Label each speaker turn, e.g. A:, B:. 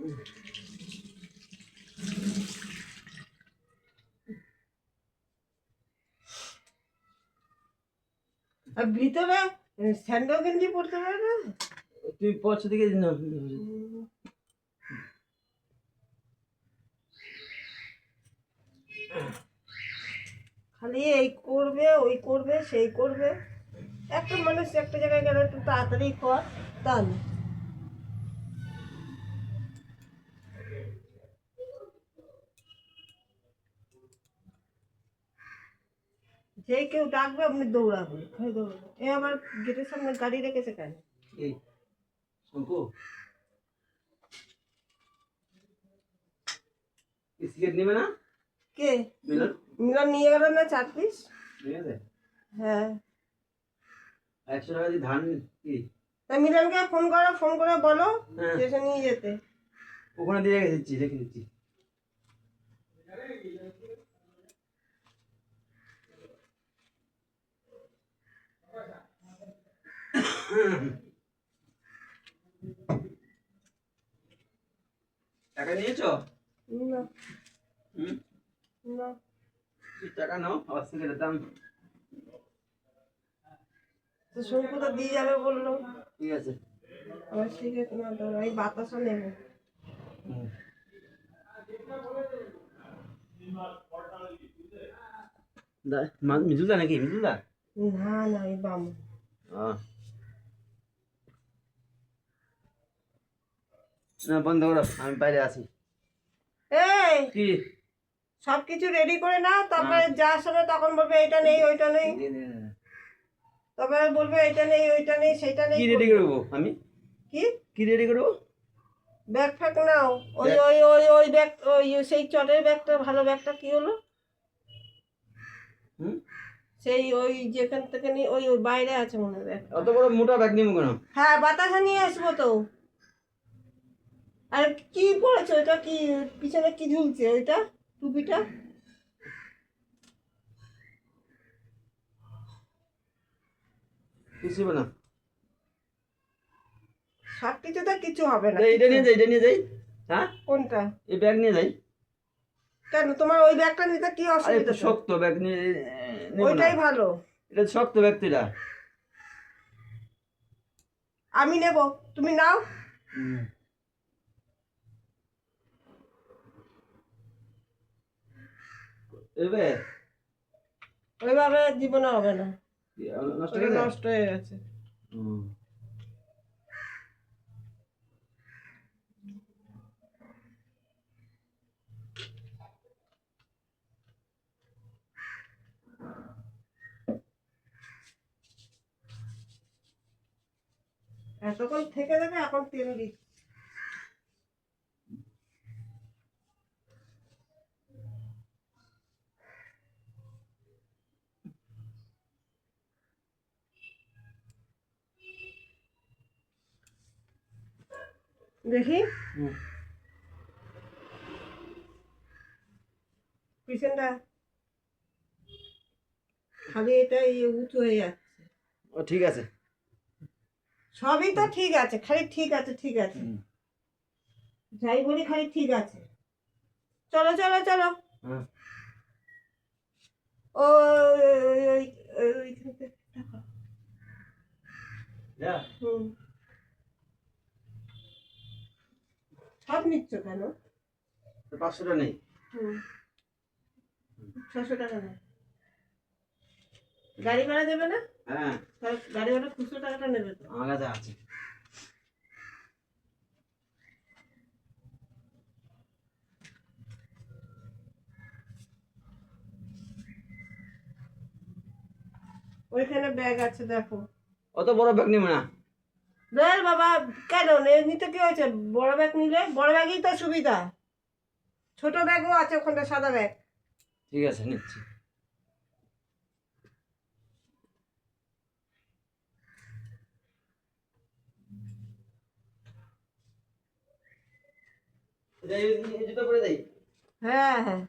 A: আর ভিতরে স্যান্ডো গেঞ্জি পরতে পারে না?
B: তুই পছন্দ দিকে না
A: খালি এই করবে ওই করবে সেই করবে। একটা মানুষ একটা জায়গায় গেলে একটু তাড়াতাড়ি কর, তাহলে যে কেউ ডাকবে আপনি দৌড়াবে, দৌড়াবে। এ আমার গেটের সামনে গাড়ি রেখেছে কেন?
B: এই শঙ্কু সিগারেট নেবে না?
A: কে?
B: মিলন
A: মিলন নিয়ে গেল না 4 পিস?
B: ঠিক আছে।
A: হ্যাঁ,
B: 100 টাকা দিয়ে ধান কি
A: তা মিলনকে ফোন করো, ফোন করে বলো
B: হ্যাঁ।
A: যে এসে নিয়ে যেতে।
B: ওখানে দিয়ে রেখে দিচ্ছি, রেখে দিচ্ছি। টাকা নিয়েছো?
A: না
B: হুম,
A: না,
B: টাকা নাও, আবার সিগারেটের দাম।
A: তো শঙ্কু তো দিয়ে যাবে বললো।
B: ঠিক আছে।
A: আমার সিগারেট না তো আমি বাতাসও নেবো।
B: মিজুদা নাকি? মিজুদা
A: না না, এই বাম।
B: না, বন্ধ করো, আমি বাইরে আছি।
A: এই
B: কি
A: সবকিছু রেডি করে নাও, তারপরে যার সময় তখন বলবে এটা নেই ওইটা নেই, তারপরে বলবে এটা নেই ওইটা নেই সেটা নেই।
B: কি রেডি করবো আমি?
A: কি
B: কি রেডি করবো?
A: ব্যাগ ফ্যাগ নাও। ওই ওই ওই ওই ব্যাগ, ওই সেই চটের ব্যাগটা, ভালো ব্যাগটা কি হলো? সেই ওই যেখান থেকে নিয়ে ওই ওই বাইরে আছে মনে হয় ব্যাগ।
B: অত বড় মোটা ব্যাগ নিবো কেন?
A: হ্যাঁ, বাতাসা নিয়ে আসবো তো। আর কি পড়েছে ওইটা? কি পিছনে কি ঝুলছে ওইটা? টুপিটা?
B: কিছু না,
A: সব কিছুতে কিছু হবে না।
B: এটা নিয়ে যাই, এটা নিয়ে যাই। হ্যাঁ,
A: কোনটা?
B: এই ব্যাগ নিয়ে যাই।
A: কেন তোমার ওই ব্যাগটা নিতে কি
B: আরে
A: অসুবিধা?
B: শক্ত ব্যাগ নিয়ে নেব না।
A: ওইটাই ভালো।
B: এটা শক্ত ব্যাগ তো এটা।
A: আমি নেব, তুমি নাও।
B: এবে
A: ওইভাবে জীবনে হবে না,
B: নষ্ট
A: ওটা
B: হয়ে যায়।
A: নষ্ট হয়ে গেছে। এতক্ষণ থেকে যাবে, এখন তেল দিচ্ছি। দেখি পিছনটা খালি এটা উঁচু হয়ে যাচ্ছে।
B: ও ঠিক আছে,
A: সবই তো ঠিক আছে, খালি ঠিক আছে ঠিক আছে, যাই বলি খালি ঠিক আছে। চলো চলো চলো। ওইখানে টাকা। সব নিচ্ছ কেন?
B: 500 টাকা নেই।
A: 600 টাকা নেই। গাড়ি ভাড়া দেবে না?
B: হ্যাঁ,
A: গাড়ি ভাড়া খুচরো টাকাটা নেবে তো?
B: আমার কাছে আছে।
A: ওইখানে ব্যাগ আছে দেখো।
B: অত বড় ব্যাগ নিব না।
A: দেখ বাবা, কেন নিতে কি হয়েছে? বড় ব্যাগ নিলে, বড় ব্যাগই তো সুবিধা। ছোট ব্যাগও আছে ওখানটা, সাদা ব্যাগ।
B: ঠিক আছে, নিচ্ছি। জুতো পরে যাই।
A: হ্যাঁ হ্যাঁ।